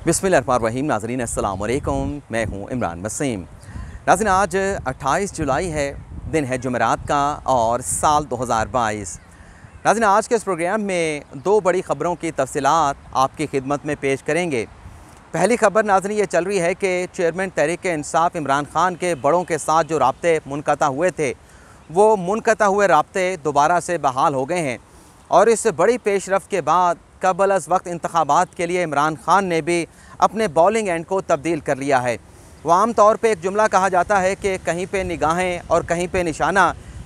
बिस्मिल्लाहिर्रहमानिर्रहीम। नाज़रीन अस्सलाम वालेकुम, मैं हूँ इमरान वसीम। नाज़रीन आज 28 जुलाई है, दिन है जुमेरात का और साल 2022। नाज़रीन आज के इस प्रोग्राम में दो बड़ी ख़बरों की तफसीलात आपकी खिदमत में पेश करेंगे। पहली ख़बर नाज़रीन ये चल रही है कि चेयरमैन तहरीक-ए-इंसाफ इमरान ख़ान के बड़ों के साथ जो राब्ते मुनक़ता हुए थे, वो मुनक़ता हुए राब्ते दोबारा से बहाल हो गए हैं और इस बड़ी पेशरफ़्त के बाद कबल अज़ वक्त इंतख़ाबात के लिए इमरान ख़ान ने भी अपने बॉलिंग एंड को तब्दील कर लिया है। वो आम तौर पे एक जुमला कहा जाता है कि कहीं पे निगाहें और कहीं पे निशाना।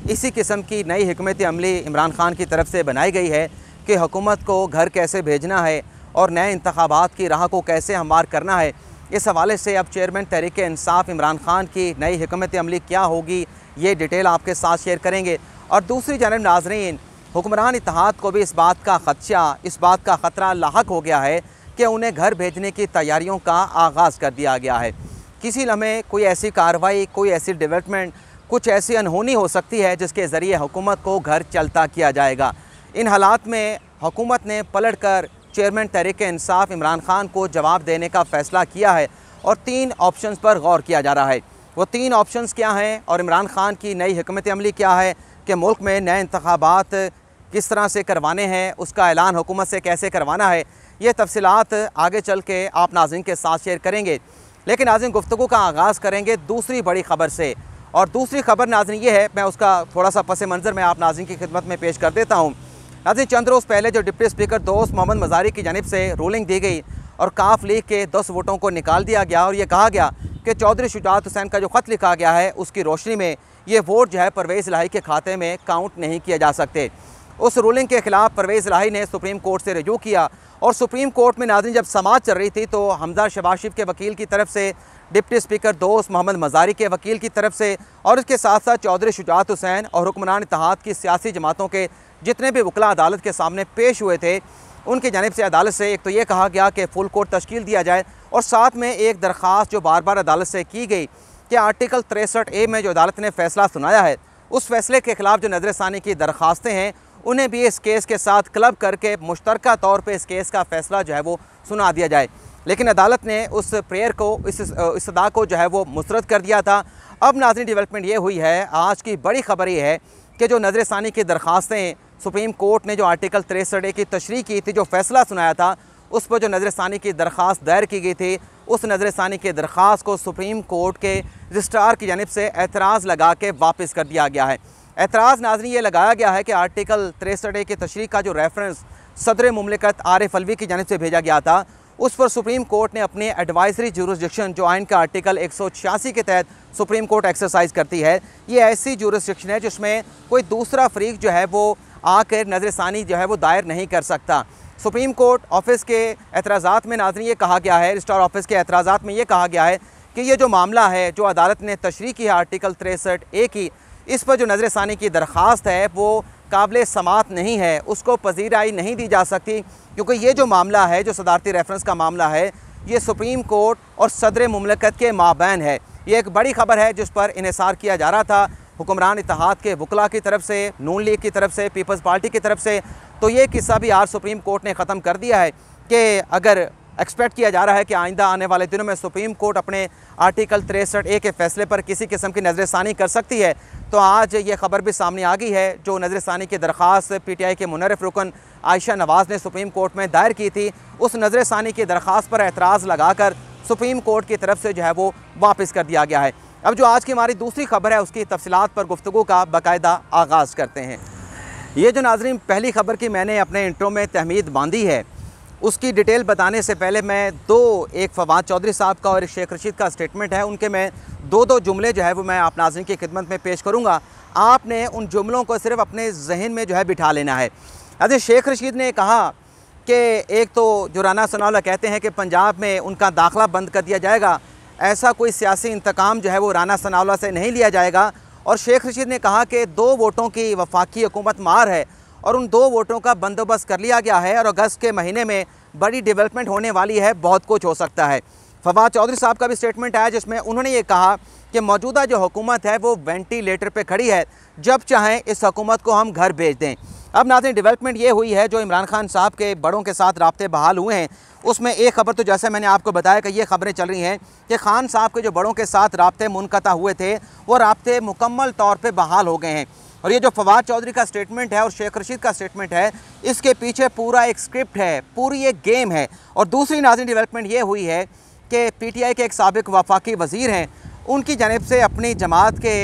इसी किस्म की नई हिकमत अमली इमरान ख़ान की तरफ से बनाई गई है कि हुकूमत को घर कैसे भेजना है और नए इंतख़ाबात की राह को कैसे हमवार करना है। इस हवाले से अब चेयरमैन तहरीक-ए-इंसाफ इमरान ख़ान की नई हिकमत अमली क्या होगी, ये डिटेल आपके साथ शेयर करेंगे। और दूसरी जानब नाज़रीन, हुक्मरान इत्तेहाद को भी इस बात का ख़दशा, इस बात का ख़तरा लाहक हो गया है कि उन्हें घर भेजने की तैयारियों का आगाज़ कर दिया गया है। किसी लम्हे कोई ऐसी कार्रवाई, कोई ऐसी डेवलपमेंट, कुछ ऐसी अनहोनी हो सकती है जिसके ज़रिए हुकूमत को घर चलता किया जाएगा। इन हालात में हुकूमत ने पलट कर चेयरमैन तहरीक-ए-इंसाफ इमरान ख़ान को जवाब देने का फ़ैसला किया है और 3 ऑप्शंस पर गौर किया जा रहा है। वो 3 ऑप्शंस क्या हैं और इमरान ख़ान की नई हिकमत अमली क्या है कि मुल्क में नए इंतख़ाबात किस तरह से करवाने हैं, उसका ऐलान हुकूमत से कैसे करवाना है, ये तफसीलात आगे चल के आप नाज़रीन के साथ शेयर करेंगे। लेकिन नाज़रीन गुफ्तगू का आगाज़ करेंगे दूसरी बड़ी ख़बर से, और दूसरी ख़बर नाज़रीन ये है, मैं उसका थोड़ा सा पस मंज़र में आप नाज़रीन की खिदमत में पेश कर देता हूँ। नाज़रीन चंद रोज़ पहले जो डिप्टी स्पीकर दोस्त मोहम्मद मज़ारी की जानिब से रूलिंग दी गई और काफ लीग के 10 वोटों को निकाल दिया गया और ये कहा गया कि चौधरी शुजाअत हुसैन का जो ख़त लिखा गया है उसकी रोशनी में ये वोट जो है परवेज़ इलाही के खाते में काउंट नहीं किए जा सकते। उस रूलिंग के ख़िलाफ़ परवेज़ इलाही ने सुप्रीम कोर्ट से रजू किया और सुप्रीम कोर्ट में नाज़रीन जब समाअत चल रही थी तो हमजा शहबाज शरीफ के वकील की तरफ से, डिप्टी स्पीकर दोस्त मोहम्मद मज़ारी के वकील की तरफ से और इसके साथ साथ चौधरी शुजाअत हुसैन और हुक्मरान इत्तेहाद की सियासी जमातों के जितने भी वकला अदालत के सामने पेश हुए थे, उनकी जानिब से अदालत से एक तो ये कहा गया कि फुल कोर्ट तश्कील दिया जाए और साथ में एक दरख्वास्त जो बार बार अदालत से की गई कि आर्टिकल 63A में जो अदालत ने फ़ैसला सुनाया है उस फैसले के ख़िलाफ़ जो नज़रसानी की दरख्वास्तें हैं उन्हें भी इस केस के साथ क्लब करके मुश्तरका तौर पे इस केस का फ़ैसला जो है वो सुना दिया जाए। लेकिन अदालत ने उस प्रेयर को, इस इस्तदा को जो है वो मुस्तरद कर दिया था। अब नाज़रीन डेवलपमेंट ये हुई है, आज की बड़ी ख़बर ये है कि जो नज़रसानी की दरख्वास्तें सुप्रीम कोर्ट ने जो आर्टिकल 63A की तशरीह की थी, जो फ़ैसला सुनाया था, उस पर जो नज़रसानी की दरख्वास्त दायर की गई थी, उस नज़रसानी की दरख्वास्त को सुप्रीम कोर्ट के रजिस्ट्रार की जानिब से एतराज़ लगा के वापस कर दिया गया है। एतराज़ नाज़रीन ये लगाया गया है कि आर्टिकल 63A की तशरीह का जो रेफरेंस सदर मुमलिकत आरिफ अलवी की जानिब से भेजा गया था, उस पर सुप्रीम कोर्ट ने अपने एडवाइजरी जुरिस्डिक्शन, जो आइन का आर्टिकल 186 के तहत सुप्रीम कोर्ट एक्सरसाइज करती है, ये ऐसी जुरिस्डिक्शन है जिसमें कोई दूसरा फरीक जो है वो आकर नज़रसानी जो है वो दायर नहीं कर सकता। सुप्रीम कोर्ट ऑफिस के एतराज़ात में नाज़रीन ये कहा गया है, रजिस्ट्रार ऑफिस के एतराज़ात में ये कहा गया है कि ये जो मामला है जो अदालत ने तशरीह की है आर्टिकल 63A की, इस पर जो नज़रसानी की दरख्वास्त है वो काबिल समाअत नहीं है, उसको पजीराई नहीं दी जा सकती, क्योंकि ये जो मामला है, जो सदारती रेफरेंस का मामला है, ये सुप्रीम कोर्ट और सदर मुमलिकत के माबैन है। ये एक बड़ी ख़बर है जिस पर इन्हिसार किया जा रहा था हुक्मरान इत्तेहाद के वकला की तरफ से, नून लीग की तरफ से, पीपल्स पार्टी की तरफ से। तो ये किस्सा भी आज सुप्रीम कोर्ट ने ख़त्म कर दिया है कि अगर एक्सपेक्ट किया जा रहा है कि आइंदा आने वाले दिनों में सुप्रीम कोर्ट अपने आर्टिकल 63A के फ़ैसले पर किसी किस्म की नज़रसानी कर सकती है, तो आज ये ख़बर भी सामने आ गई है। जो नज़रसानी की दरख्वास्त PTI के मुनर्रिफ रुकन आयशा नवाज़ ने सुप्रीम कोर्ट में दायर की थी, उस नज़रसानी की दरख्वास्त पर एतराज़ लगाकर सुप्रीम कोर्ट की तरफ से जो है वो वापस कर दिया गया है। अब जो आज की हमारी दूसरी ख़बर है उसकी तफसीलात पर गुफ्तगू का बाकायदा आगाज़ करते हैं। ये जो नाज़रीन पहली ख़बर की मैंने अपने इंट्रो में तहमीद बांधी है, उसकी डिटेल बताने से पहले मैं एक फवाद चौधरी साहब का और एक शेख रशीद का स्टेटमेंट है, उनके मैं दो जुमले जो है वो मैं आप नाज़रीन की खिदमत में पेश करूँगा। आपने उन जुमलों को सिर्फ अपने जहन में जो है बिठा लेना है। अजय शेख रशीद ने कहा कि एक तो जो राना सनाउल्लाह कहते हैं कि पंजाब में उनका दाखिला बंद कर दिया जाएगा, ऐसा कोई सियासी इंतकाम जो है वो राना सनाउल्लाह से नहीं लिया जाएगा। और शेख रशीद ने कहा कि 2 वोटों की वफाकी हुकूमत मार है और उन 2 वोटों का बंदोबस्त कर लिया गया है और अगस्त के महीने में बड़ी डेवलपमेंट होने वाली है, बहुत कुछ हो सकता है। फवाद चौधरी साहब का भी स्टेटमेंट आया जिसमें उन्होंने ये कहा कि मौजूदा जो हुकूमत है वो वेंटिलेटर पे खड़ी है, जब चाहें इस हुकूमत को हम घर भेज दें। अब नाज़रीन डेवलपमेंट ये हुई है, जो इमरान खान साहब के बड़ों के साथ राब्ते बहाल हुए हैं, उसमें एक खबर तो जैसे मैंने आपको बताया कि ये खबरें चल रही हैं कि खान साहब के जो बड़ों के साथ राब्ते मुनक़ता हुए थे वो राब्ते मुकम्मल तौर पे बहाल हो गए हैं। और ये जो फवाद चौधरी का स्टेटमेंट है और शेख रशीद का स्टेटमेंट है, इसके पीछे पूरा एक स्क्रिप्ट है, पूरी एक गेम है। और दूसरी नाज़रीन डेवलपमेंट ये हुई है कि PTI के एक साबिक़ वफाकी वज़ीर हैं, उनकी जानिब से अपनी जमात के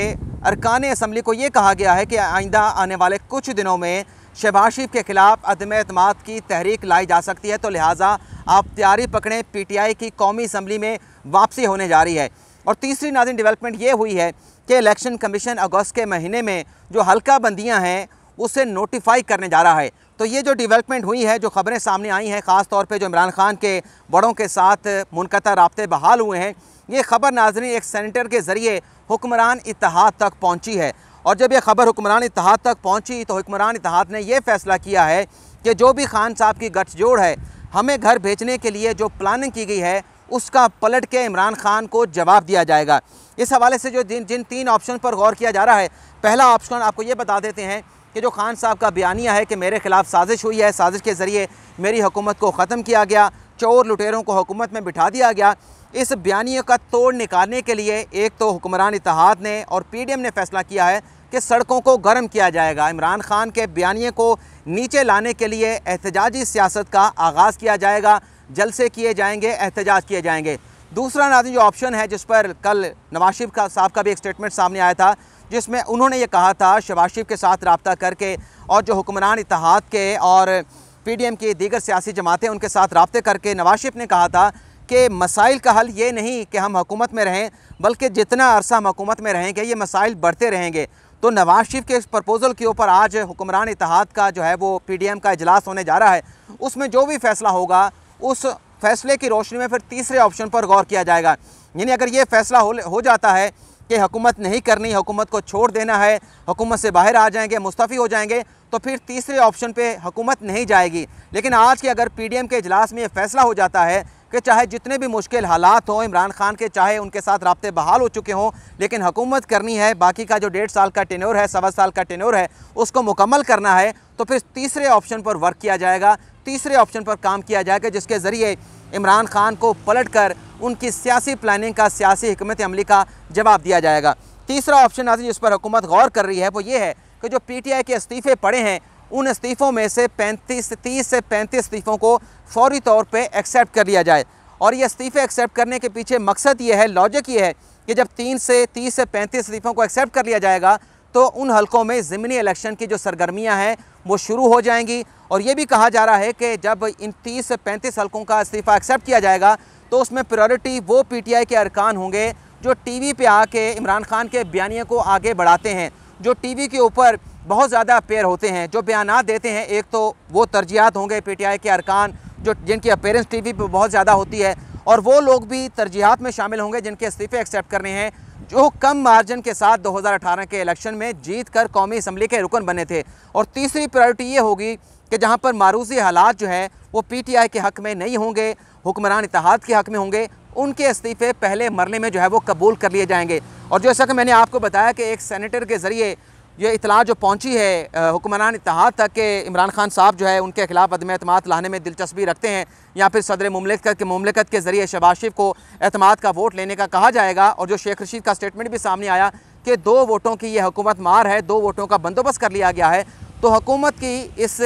अरकान असम्बली को ये कहा गया है कि आइंदा आने वाले कुछ दिनों में शहबाज शरीफ के ख़िलाफ़ अदम एतमाद की तहरीक लाई जा सकती है, तो लिहाजा आप तैयारी पकड़ें, PTI की कौमी असम्बली में वापसी होने जा रही है। और तीसरी नाज़रीन डेवलपमेंट ये हुई है कि इलेक्शन कमीशन अगस्त के महीने में जो हल्का बंदियाँ हैं उसे नोटिफाई करने जा रहा है। तो ये जो डेवलपमेंट हुई है, जो ख़बरें सामने आई हैं, ख़ास तौर पे जो इमरान खान के बड़ों के साथ मुनक़ता राब्ते बहाल हुए हैं, ये ख़बर नाज़रीन एक सेनेटर के ज़रिए हुक्मरान इत्तेहाद तक पहुँची है। और जब ये खबर हुक्मरान इत्तेहाद तक पहुँची तो हुक्मरान इत्तेहाद ने यह फ़ैसला किया है कि जो भी खान साहब की गठजोड़ है, हमें घर भेजने के लिए जो प्लानिंग की गई है उसका पलट के इमरान खान को जवाब दिया जाएगा। इस हवाले से जो जिन 3 ऑप्शन पर गौर किया जा रहा है, पहला ऑप्शन आपको ये बता देते हैं कि जो खान साहब का बयानिया है कि मेरे ख़िलाफ़ साजिश हुई है, साजिश के ज़रिए मेरी हुकूमत को ख़त्म किया गया, चोर लुटेरों को हुकूमत में बिठा दिया गया। इस बयानिए का तोड़ निकालने के लिए एक तो हुक्मरान इत्तेहाद ने और PDM ने फ़ैसला किया है कि सड़कों को गर्म किया जाएगा। इमरान खान के बयानिए को नीचे लाने के लिए एहतजाजी सियासत का आगाज़ किया जाएगा, जलसे किए जाएंगे, एहतजाज किए जाएंगे। दूसरा नाज़रीन जो ऑप्शन है, जिस पर कल नवाज शरीफ साहब का भी एक स्टेटमेंट सामने आया था, जिसमें उन्होंने ये कहा था शहबाज शरीफ के साथ रब्ता करके और जो हुक्मरान इत्तेहाद के और PDM की दीगर सियासी जमातें उनके साथ रब्ते करके नवाज शरीफ ने कहा था कि मसाइल का हल ये नहीं कि हम हुकूमत में रहें, बल्कि जितना अरसा हम हुकूमत में रहेंगे ये मसाइल बढ़ते रहेंगे। तो नवाज शरीफ के इस प्रपोज़ल के ऊपर आज हुक्मरान इत्तेहाद का जो है वो PDM का इजलास होने जा रहा है। उसमें जो भी फ़ैसला होगा उस फैसले की रोशनी में फिर तीसरे ऑप्शन पर गौर किया जाएगा। यानी अगर ये फ़ैसला हो जाता है कि हुकूमत नहीं करनी, हुकूमत को छोड़ देना है, हुकूमत से बाहर आ जाएंगे, मुस्तफ़ी हो जाएंगे, तो फिर तीसरे ऑप्शन पे हुकूमत नहीं जाएगी। लेकिन आज के अगर PDM के इजलास में ये फ़ैसला हो जाता है कि चाहे जितने भी मुश्किल हालात हों इमरान खान के, चाहे उनके साथ राब्ते बहाल हो चुके हों, लेकिन हुकूमत करनी है, बाकी का जो 1.5 साल का टेन्योर है, 1.25 साल का टेन्योर है, उसको मुकम्मल करना है, तो फिर तीसरे ऑप्शन पर वर्क किया जाएगा, तीसरे ऑप्शन पर काम किया जाएगा, जिसके ज़रिए इमरान खान को पलट कर उनकी सियासी प्लानिंग का, सियासी हिकमत अमली का जवाब दिया जाएगा। तीसरा ऑप्शन नाज़रीन जिस पर हुकूमत गौर कर रही है वो ये है कि जो PTI के इस्तीफ़े पड़े हैं, उन इस्तीफ़ों में से 30 से 35 इस्तीफ़ों को फौरी तौर पे एक्सेप्ट कर लिया जाए। और ये इस्तीफ़े एक्सेप्ट करने के पीछे मकसद ये है, लॉजिक ये है कि जब 30 से 35 इस्तीफ़ों को एक्सेप्ट कर लिया जाएगा तो उन हलकों में ज़िमनी इलेक्शन की जो सरगर्मियाँ हैं वो शुरू हो जाएंगी। और ये भी कहा जा रहा है कि जब इन 30 से 35 हलकों का इस्तीफ़ा एक्सेप्ट किया जाएगा तो उसमें प्रायोरिटी वो PTI के अरकान होंगे जो TV पे आके इमरान खान के बयानिए को आगे बढ़ाते हैं, जो TV के ऊपर बहुत ज़्यादा अपेयर होते हैं, जो बयानात देते हैं। एक तो वो तरजीहात होंगे PTI के अरकान जो जिनकी अपीयरेंस TV पे बहुत ज़्यादा होती है, और वो लोग भी तरजीहात में शामिल होंगे जिनके इस्तीफ़े एक्सेप्ट करने हैं, जो कम मार्जिन के साथ 2018 के इलेक्शन में जीत कर कौमी असम्बली के रुकन बने थे। और तीसरी प्रायोरिटी ये होगी कि जहाँ पर मारूजी हालात जो है वो PTI के हक़ में नहीं होंगे, हुक्मरान इत्तेहाद के हक़ में होंगे, उनके इस्तीफ़े पहले मरले में जो है वो कबूल कर लिए जाएंगे। और जैसा कि मैंने आपको बताया कि एक सेनेटर के ज़रिए ये इतला जो पहुंची है हुक्मरान इत्तेहाद तक के इमरान खान साहब जो है उनके खिलाफ अदम एतमाद लाने में दिलचस्पी रखते हैं, या फिर सदर मुमलिकत के ज़रिए शहबाज शरीफ को एतमाद का वोट लेने का कहा जाएगा। और जो शेख रशीद का स्टेटमेंट भी सामने आया कि 2 वोटों की ये हुकूमत मार है, 2 वोटों का बंदोबस्त कर लिया गया है। तो हुकूमत की इस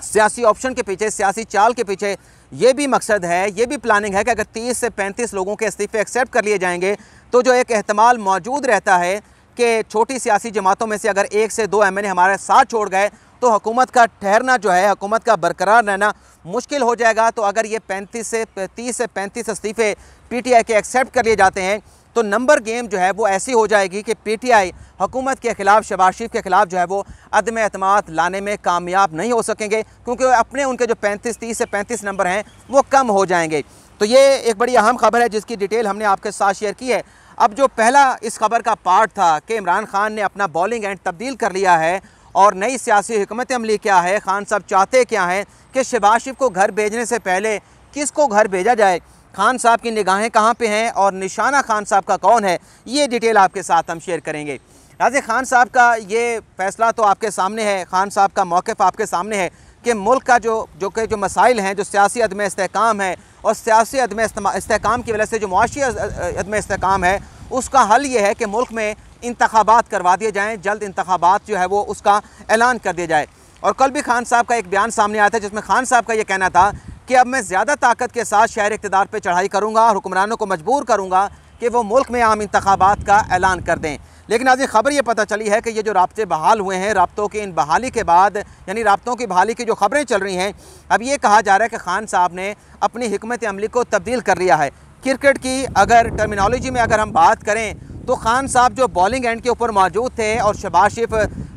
सियासी ऑप्शन के पीछे, सियासी चाल के पीछे ये भी मकसद है, ये भी प्लानिंग है कि अगर 30 से 35 लोगों के इस्तीफ़े एक्सेप्ट कर लिए जाएंगे तो जो एक एहतमाल मौजूद रहता है कि छोटी सियासी जमातों में से अगर 1 से 2 MNA हमारे साथ छोड़ गए तो हुकूमत का ठहरना जो है, हुकूमत का बरकरार रहना मुश्किल हो जाएगा। तो अगर ये 30 से 35 इस्तीफ़े PTI के एक्सेप्ट कर लिए जाते हैं तो नंबर गेम जो है वो ऐसी हो जाएगी कि PTI हुकूमत के ख़िलाफ़, शहबाज शरीफ के ख़िलाफ़ जो है वो अदम एतमाद लाने में कामयाब नहीं हो सकेंगे, क्योंकि अपने उनके जो 30 से 35 नंबर हैं वो कम हो जाएंगे। तो ये एक बड़ी अहम खबर है जिसकी डिटेल हमने आपके साथ शेयर की है। अब जो पहला इस खबर का पार्ट था कि इमरान खान ने अपना बॉलिंग एंड तब्दील कर लिया है और नई सियासी हिकमत अमली क्या है, खान साहब चाहते क्या हैं कि शहबाज शरीफ को घर भेजने से पहले किसको घर भेजा जाए, खान साहब की निगाहें कहाँ पे हैं और निशाना खान साहब का कौन है, ये डिटेल आपके साथ हम शेयर करेंगे। नाज़रीन, खान साहब का ये फ़ैसला तो आपके सामने है, खान साहब का मौक़िफ़ आपके सामने है कि मुल्क का जो मसाइल हैं, जो सियासी अदम इस्तेहकाम है और सियासी अदम इस्तेहकाम की वजह से जो मुआशी अदम इस्तेहकाम है, उसका हल ये है कि मुल्क में इंतखाबात करवा दिए जाएँ, जल्द इंतखाबात जो है वो उसका ऐलान कर दिया जाए। और कल भी खान साहब का एक बयान सामने आया था जिसमें खान साहब का ये कहना था कि अब मैं ज़्यादा ताकत के साथ शहर इक़्तिदार पर चढ़ाई करूँगा और हुक्मरानों को मजबूर करूँगा कि वो मुल्क में आम इंतखाबात का ऐलान कर दें। लेकिन आज ये खबर ये पता चली है कि ये जो राब्ते बहाल हुए हैं, राब्तों की इन बहाली के बाद, यानी राब्तों की बहाली की जो खबरें चल रही हैं, अब ये कहा जा रहा है कि खान साहब ने अपनी हिकमत अमली को तब्दील कर लिया है। क्रिकेट की अगर टर्मिनोलॉजी में अगर हम बात करें तो खान साहब जो बॉलिंग एंड के ऊपर मौजूद थे और शहबाज शरीफ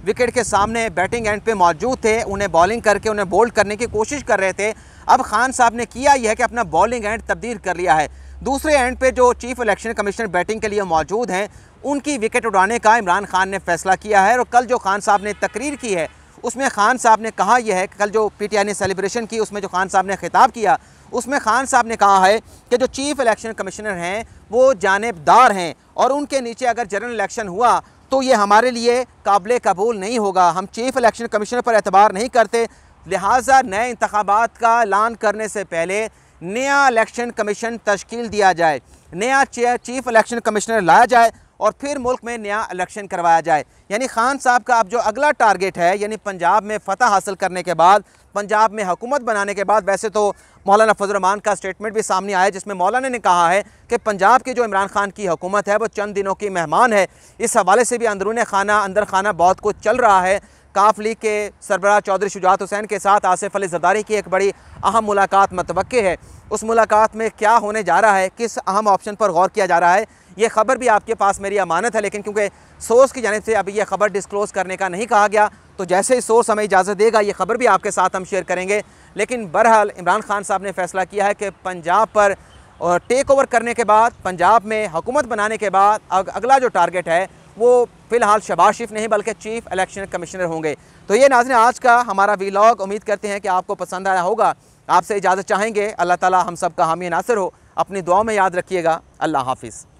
विकेट के सामने बैटिंग एंड पे मौजूद थे, उन्हें बॉलिंग करके उन्हें बोल्ड करने की कोशिश कर रहे थे। अब खान साहब ने किया यह है कि अपना बॉलिंग एंड तब्दील कर लिया है। दूसरे एंड पे जो चीफ इलेक्शन कमिश्नर बैटिंग के लिए मौजूद हैं, उनकी विकेट उड़ाने का इमरान खान ने फैसला किया है। और कल जो खान साहब ने तकरीर की है उसमें खान साहब ने कहा यह है कि कल जो PTI ने सेलिब्रेशन की उसमें जो खान साहब ने खिताब किया उसमें खान साहब ने कहा है कि जो चीफ इलेक्शन कमिश्नर हैं वो जानिबदार हैं और उनके नीचे अगर जनरल इलेक्शन हुआ तो ये हमारे लिए काबिल कबूल नहीं होगा। हम चीफ इलेक्शन कमिश्नर पर एतबार नहीं करते, लिहाजा नए इंतखाबात का ऐलान करने से पहले नया इलेक्शन कमीशन तश्कील दिया जाए, नया चीफ इलेक्शन कमिश्नर लाया जाए और फिर मुल्क में नया इलेक्शन करवाया जाए। यानी खान साहब का अब जो अगला टारगेट है, यानी पंजाब में फ़तह हासिल करने के बाद, पंजाब में हुकूमत बनाने के बाद, वैसे तो मौलाना फजल रहमान का स्टेटमेंट भी सामने आया जिसमें मौलाना ने कहा है कि पंजाब की जो इमरान खान की हुकूमत है वो चंद दिनों की मेहमान है। इस हवाले से भी अंदरूनी खाना अंदर खाना बहुत कुछ चल रहा है। काफ लीग के सरबराह चौधरी शुजात हुसैन के साथ आसिफ अली ज़रदारी की एक बड़ी अहम मुलाकात मतवक्के है। उस मुलाकात में क्या होने जा रहा है, किस अहम ऑप्शन पर गौर किया जा रहा है, ये खबर भी आपके पास मेरी अमानत है। लेकिन क्योंकि सोर्स की जानिब से अभी ये खबर डिस्क्लोज़ करने का नहीं कहा गया, तो जैसे ही सोर्स हमें इजाज़त देगा ये खबर भी आपके साथ हम शेयर करेंगे। लेकिन बहरहाल इमरान खान साहब ने फ़ैसला किया है कि पंजाब पर टेक ओवर करने के बाद, पंजाब में हुकूमत बनाने के बाद अगला जो टारगेट है वो फ़िलहाल शहबाज शरीफ नहीं बल्कि चीफ इलेक्शन कमिश्नर होंगे। तो ये नाज़रीन आज का हमारा व्लॉग, उम्मीद करते हैं कि आपको पसंद आया होगा। आपसे इजाज़त चाहेंगे। अल्लाह ताला हम सब का हामी नासिर हो। अपनी दुआ में याद रखिएगा। अल्लाह हाफिज़।